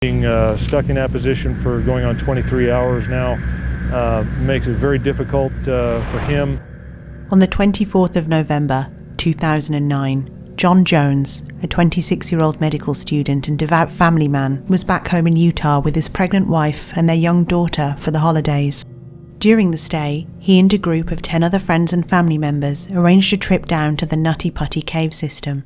Being stuck in that position for going on 23 hours now makes it very difficult for him. On the 24th of November 2009, John Jones, a 26-year-old medical student and devout family man, was back home in Utah with his pregnant wife and their young daughter for the holidays. During the stay, he and a group of 10 other friends and family members arranged a trip down to the Nutty Putty Cave system.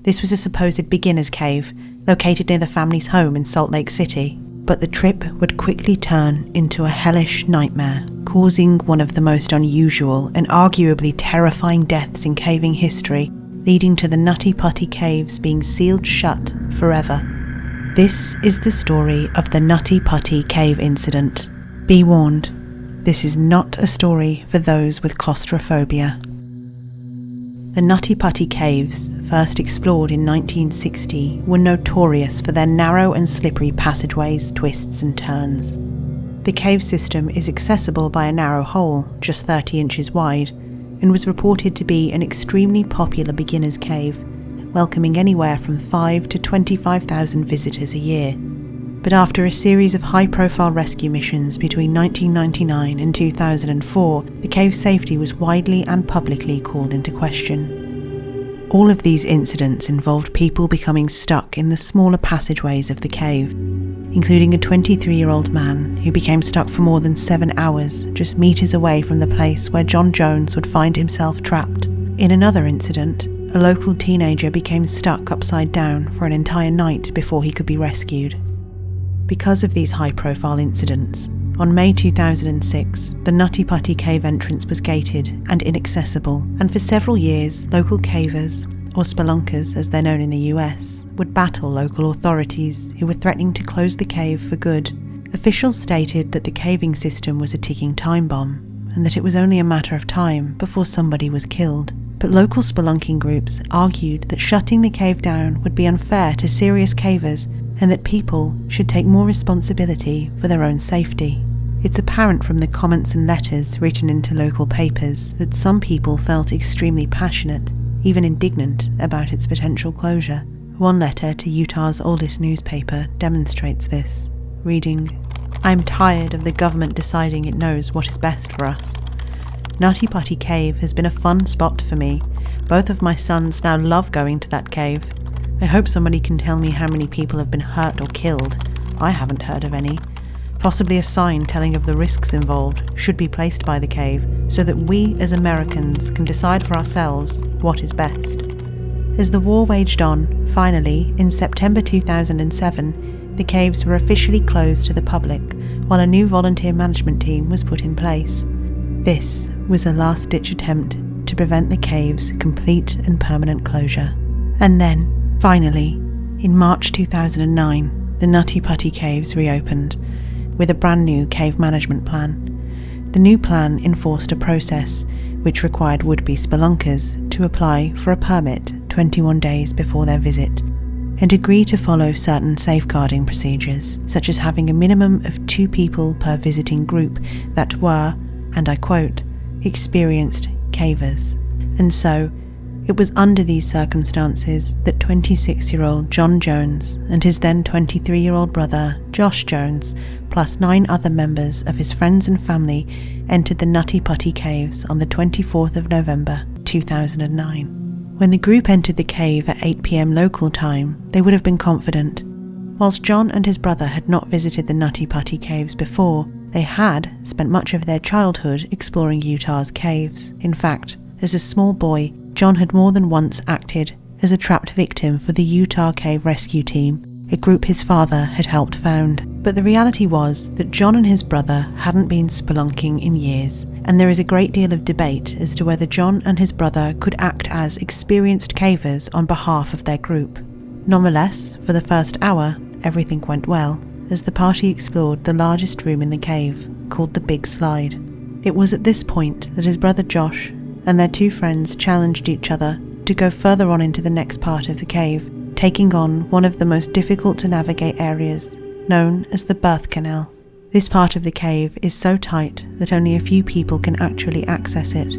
This was a supposed beginner's cave, located near the family's home in Salt Lake City. But the trip would quickly turn into a hellish nightmare, causing one of the most unusual and arguably terrifying deaths in caving history, leading to the Nutty Putty Caves being sealed shut forever. This is the story of the Nutty Putty Cave incident. Be warned, this is not a story for those with claustrophobia. The Nutty Putty Caves, first explored in 1960, were notorious for their narrow and slippery passageways, twists and turns. The cave system is accessible by a narrow hole, just 30 inches wide, and was reported to be an extremely popular beginner's cave, welcoming anywhere from 5,000 to 25,000 visitors a year. But after a series of high-profile rescue missions between 1999 and 2004, the cave's safety was widely and publicly called into question. All of these incidents involved people becoming stuck in the smaller passageways of the cave, including a 23-year-old man who became stuck for more than 7 hours, just meters away from the place where John Jones would find himself trapped. In another incident, a local teenager became stuck upside down for an entire night before he could be rescued. Because of these high-profile incidents, on May 2006, the Nutty Putty Cave entrance was gated and inaccessible, and for several years, local cavers, or spelunkers as they're known in the US, would battle local authorities who were threatening to close the cave for good. Officials stated that the caving system was a ticking time bomb, and that it was only a matter of time before somebody was killed. But local spelunking groups argued that shutting the cave down would be unfair to serious cavers, and that people should take more responsibility for their own safety. It's apparent from the comments and letters written into local papers that some people felt extremely passionate, even indignant, about its potential closure. One letter to Utah's oldest newspaper demonstrates this, reading, "I'm tired of the government deciding it knows what is best for us. Nutty Putty Cave has been a fun spot for me. Both of my sons now love going to that cave. I hope somebody can tell me how many people have been hurt or killed. I haven't heard of any. Possibly a sign telling of the risks involved should be placed by the cave so that we as Americans can decide for ourselves what is best." As the war waged on, finally, in September 2007, the caves were officially closed to the public, while a new volunteer management team was put in place. This was a last-ditch attempt to prevent the cave's complete and permanent closure. And then, finally, in March 2009, the Nutty Putty Caves reopened, with a brand new cave management plan. The new plan enforced a process which required would-be spelunkers to apply for a permit 21 days before their visit, and agree to follow certain safeguarding procedures, such as having a minimum of 2 people per visiting group that were, and I quote, experienced cavers. And so, it was under these circumstances that 26-year-old John Jones and his then 23-year-old brother Josh Jones, plus 9 other members of his friends and family, entered the Nutty Putty Caves on the 24th of November 2009. When the group entered the cave at 8 p.m. local time, they would have been confident. Whilst John and his brother had not visited the Nutty Putty Caves before, they had spent much of their childhood exploring Utah's caves. In fact, as a small boy, John had more than once acted as a trapped victim for the Utah Cave Rescue Team, a group his father had helped found. But the reality was that John and his brother hadn't been spelunking in years, and there is a great deal of debate as to whether John and his brother could act as experienced cavers on behalf of their group. Nonetheless, for the first hour, everything went well, as the party explored the largest room in the cave, called the Big Slide. It was at this point that his brother Josh and their 2 friends challenged each other to go further on into the next part of the cave, taking on one of the most difficult to navigate areas, known as the birth canal. This part of the cave is so tight that only a few people can actually access it.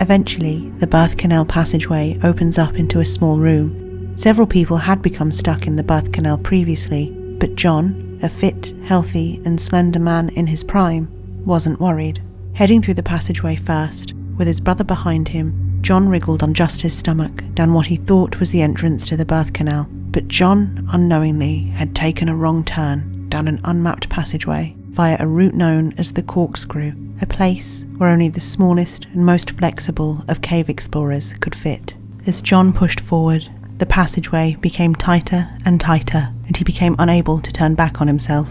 Eventually, the birth canal passageway opens up into a small room. Several people had become stuck in the birth canal previously, But John, a fit, healthy and slender man in his prime, wasn't worried. Heading through the passageway first, with his brother behind him, John wriggled on just his stomach down what he thought was the entrance to the birth canal. But John, unknowingly, had taken a wrong turn down an unmapped passageway via a route known as the Corkscrew, a place where only the smallest and most flexible of cave explorers could fit. As John pushed forward, the passageway became tighter and tighter, and he became unable to turn back on himself.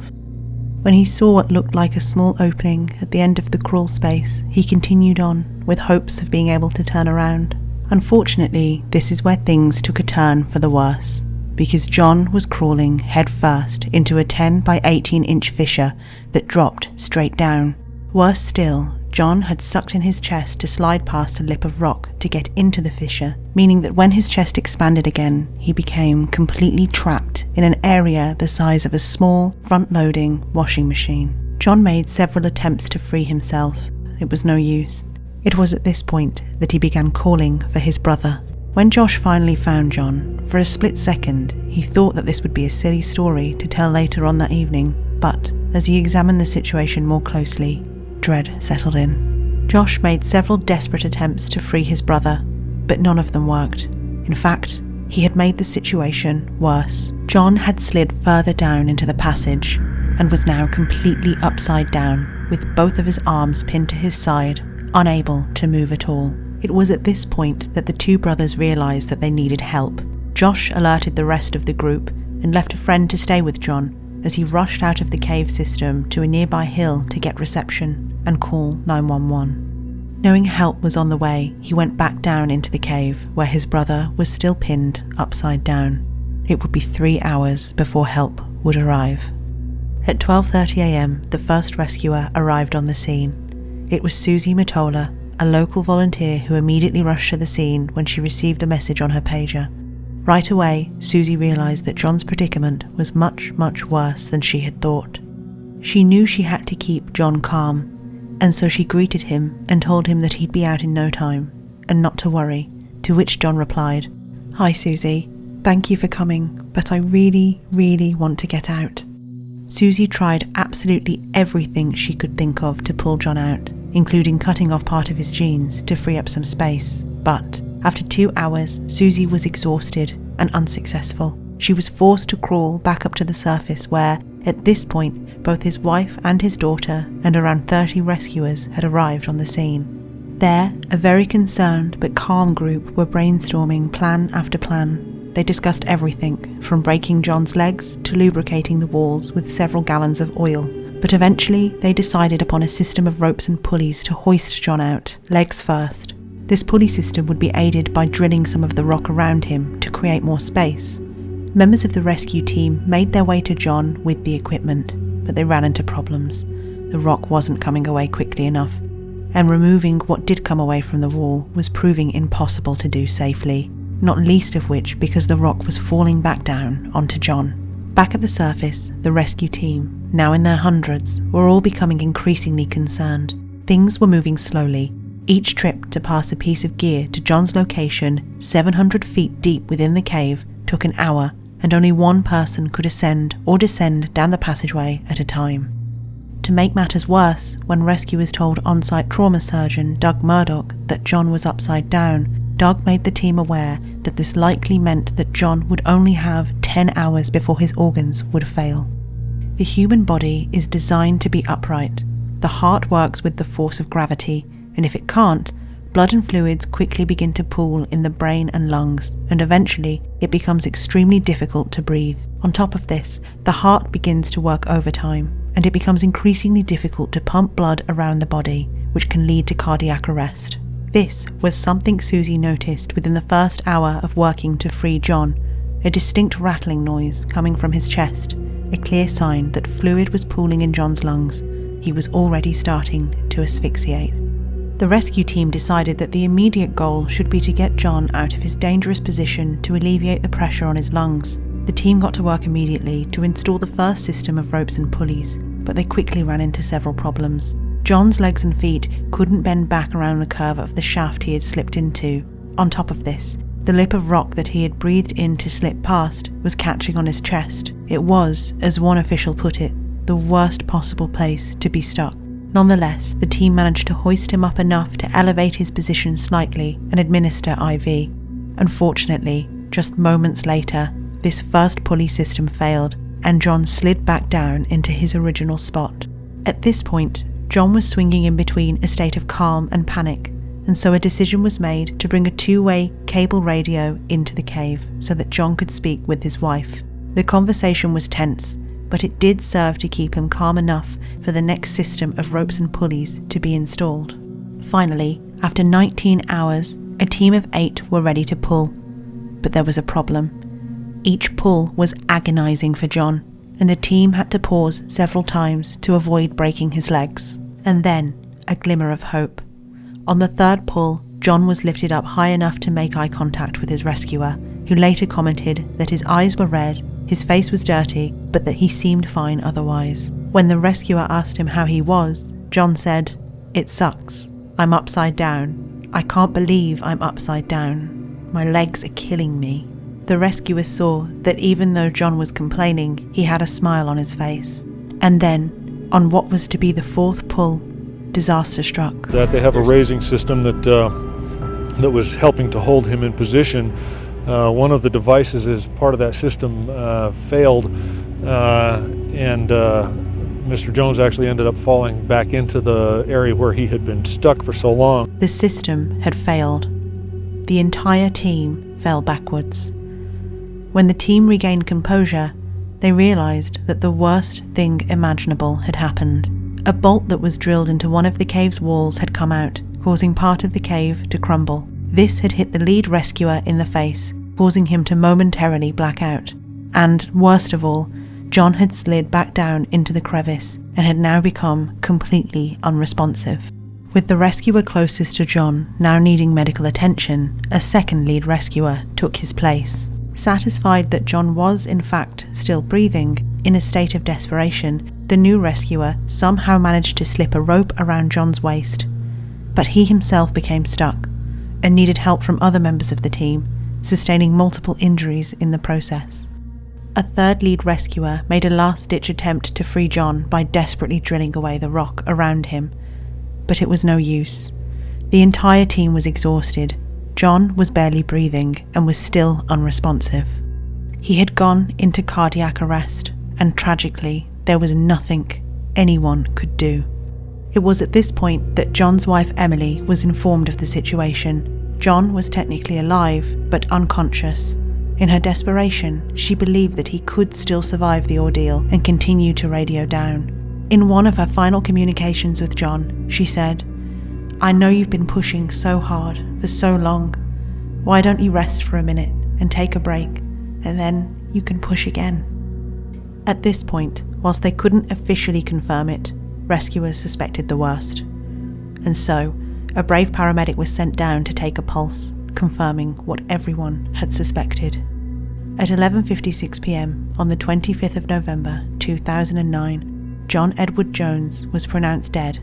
When he saw what looked like a small opening at the end of the crawl space, he continued on, with hopes of being able to turn around. Unfortunately, this is where things took a turn for the worse, because John was crawling head first into a 10 by 18 inch fissure that dropped straight down. Worse still, John had sucked in his chest to slide past a lip of rock to get into the fissure, meaning that when his chest expanded again, he became completely trapped in an area the size of a small, front-loading washing machine. John made several attempts to free himself. It was no use. It was at this point that he began calling for his brother. When Josh finally found John, for a split second, he thought that this would be a silly story to tell later on that evening, but as he examined the situation more closely, dread settled in. Josh made several desperate attempts to free his brother, but none of them worked. In fact, he had made the situation worse. John had slid further down into the passage and was now completely upside down, with both of his arms pinned to his side, unable to move at all. It was at this point that the two brothers realised that they needed help. Josh alerted the rest of the group and left a friend to stay with John as he rushed out of the cave system to a nearby hill to get reception and call 911. Knowing help was on the way, he went back down into the cave where his brother was still pinned upside down. It would be 3 hours before help would arrive. At 12:30 a.m, the first rescuer arrived on the scene. It was Susie Matola, a local volunteer who immediately rushed to the scene when she received a message on her pager. Right away, Susie realised that John's predicament was much, much worse than she had thought. She knew she had to keep John calm, and so she greeted him and told him that he'd be out in no time, and not to worry, to which John replied, "Hi Susie, thank you for coming, but I really, really want to get out." Susie tried absolutely everything she could think of to pull John out, including cutting off part of his jeans to free up some space, but after 2 hours, Susie was exhausted and unsuccessful. She was forced to crawl back up to the surface where, at this point, both his wife and his daughter and around 30 rescuers had arrived on the scene. There, a very concerned but calm group were brainstorming plan after plan. They discussed everything, from breaking John's legs to lubricating the walls with several gallons of oil. But eventually, they decided upon a system of ropes and pulleys to hoist John out, legs first. This pulley system would be aided by drilling some of the rock around him to create more space. Members of the rescue team made their way to John with the equipment, but they ran into problems. The rock wasn't coming away quickly enough, and removing what did come away from the wall was proving impossible to do safely, not least of which because the rock was falling back down onto John. Back at the surface, the rescue team, now in their hundreds, were all becoming increasingly concerned. Things were moving slowly. Each trip to pass a piece of gear to John's location, 700 feet deep within the cave, took an hour, and only one person could ascend or descend down the passageway at a time. To make matters worse, when rescuers told on-site trauma surgeon Doug Murdoch that John was upside down, Doug made the team aware that this likely meant that John would only have 10 hours before his organs would fail. The human body is designed to be upright. The heart works with the force of gravity, and if it can't, blood and fluids quickly begin to pool in the brain and lungs, and eventually it becomes extremely difficult to breathe. On top of this, the heart begins to work overtime, and it becomes increasingly difficult to pump blood around the body, which can lead to cardiac arrest. This was something Susie noticed within the first hour of working to free John, a distinct rattling noise coming from his chest, a clear sign that fluid was pooling in John's lungs. He was already starting to asphyxiate. The rescue team decided that the immediate goal should be to get John out of his dangerous position to alleviate the pressure on his lungs. The team got to work immediately to install the first system of ropes and pulleys, but they quickly ran into several problems. John's legs and feet couldn't bend back around the curve of the shaft he had slipped into. On top of this, The lip of rock that he had breathed in to slip past was catching on his chest. It was, as one official put it, the worst possible place to be stuck. Nonetheless, the team managed to hoist him up enough to elevate his position slightly and administer IV. Unfortunately, just moments later, this first pulley system failed, and John slid back down into his original spot. At this point, John was swinging in between a state of calm and panic, and so a decision was made to bring a two-way cable radio into the cave so that John could speak with his wife. The conversation was tense, but it did serve to keep him calm enough for the next system of ropes and pulleys to be installed. Finally, after 19 hours, a team of 8 were ready to pull. But there was a problem. Each pull was agonizing for John, and the team had to pause several times to avoid breaking his legs. And then, a glimmer of hope. On the third pull, John was lifted up high enough to make eye contact with his rescuer, who later commented that his eyes were red, his face was dirty, but that he seemed fine otherwise. When the rescuer asked him how he was, John said, "It sucks. I'm upside down. I can't believe I'm upside down. My legs are killing me." The rescuer saw that even though John was complaining, he had a smile on his face. And then, on what was to be the fourth pull, disaster struck. That they have a raising system that was helping to hold him in position. One of the devices as part of that system failed, and Mr. Jones actually ended up falling back into the area where he had been stuck for so long. The system had failed. The entire team fell backwards. When the team regained composure, they realized that the worst thing imaginable had happened. A bolt that was drilled into one of the cave's walls had come out, causing part of the cave to crumble. This had hit the lead rescuer in the face, causing him to momentarily black out. And, worst of all, John had slid back down into the crevice and had now become completely unresponsive. With the rescuer closest to John now needing medical attention, a second lead rescuer took his place. Satisfied that John was, in fact, still breathing, in a state of desperation, the new rescuer somehow managed to slip a rope around John's waist. But he himself became stuck and needed help from other members of the team, sustaining multiple injuries in the process. A third lead rescuer made a last-ditch attempt to free John by desperately drilling away the rock around him, but it was no use. The entire team was exhausted. John was barely breathing and was still unresponsive. He had gone into cardiac arrest, and tragically, there was nothing anyone could do. It was at this point that John's wife Emily was informed of the situation. John was technically alive, but unconscious. In her desperation, she believed that he could still survive the ordeal and continue to radio down. In one of her final communications with John, she said, "I know you've been pushing so hard for so long. Why don't you rest for a minute and take a break, and then you can push again?" At this point, whilst they couldn't officially confirm it, rescuers suspected the worst. And so, a brave paramedic was sent down to take a pulse, confirming what everyone had suspected. At 11:56 p.m. on the 25th of November 2009, John Edward Jones was pronounced dead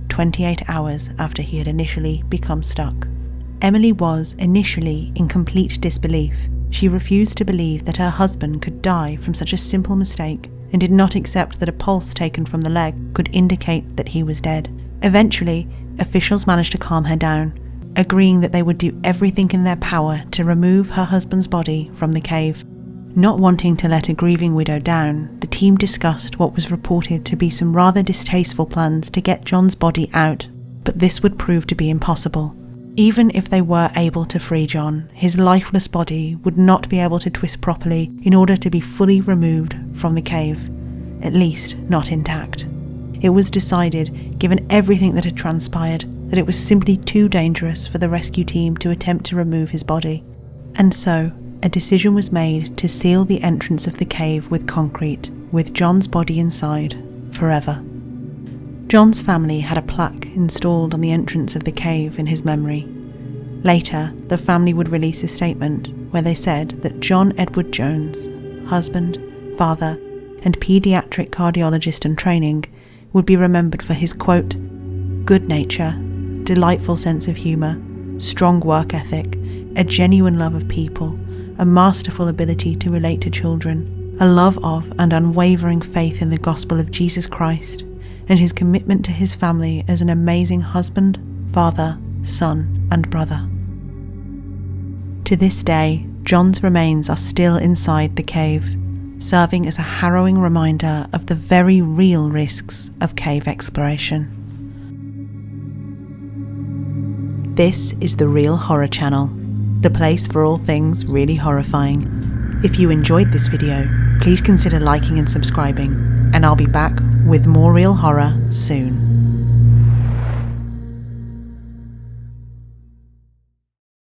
28 hours after he had initially become stuck. Emily was initially in complete disbelief. She refused to believe that her husband could die from such a simple mistake and did not accept that a pulse taken from the leg could indicate that he was dead. Eventually, officials managed to calm her down, agreeing that they would do everything in their power to remove her husband's body from the cave. Not wanting to let a grieving widow down, the team discussed what was reported to be some rather distasteful plans to get John's body out, but this would prove to be impossible. Even if they were able to free John, his lifeless body would not be able to twist properly in order to be fully removed from the cave, at least not intact. It was decided, given everything that had transpired, that it was simply too dangerous for the rescue team to attempt to remove his body. And so, a decision was made to seal the entrance of the cave with concrete, with John's body inside, forever. John's family had a plaque installed on the entrance of the cave in his memory. Later, the family would release a statement where they said that John Edward Jones, husband, father, and paediatric cardiologist in training, would be remembered for his, quote, "good nature, delightful sense of humour, strong work ethic, a genuine love of people, a masterful ability to relate to children, a love of and unwavering faith in the gospel of Jesus Christ, and his commitment to his family as an amazing husband, father, son, and brother. To this day, John's remains are still inside the cave, serving as a harrowing reminder of the very real risks of cave exploration. This is the Real Horror Channel, the place for all things really horrifying. If you enjoyed this video, please consider liking and subscribing, and I'll be back with more real horror soon.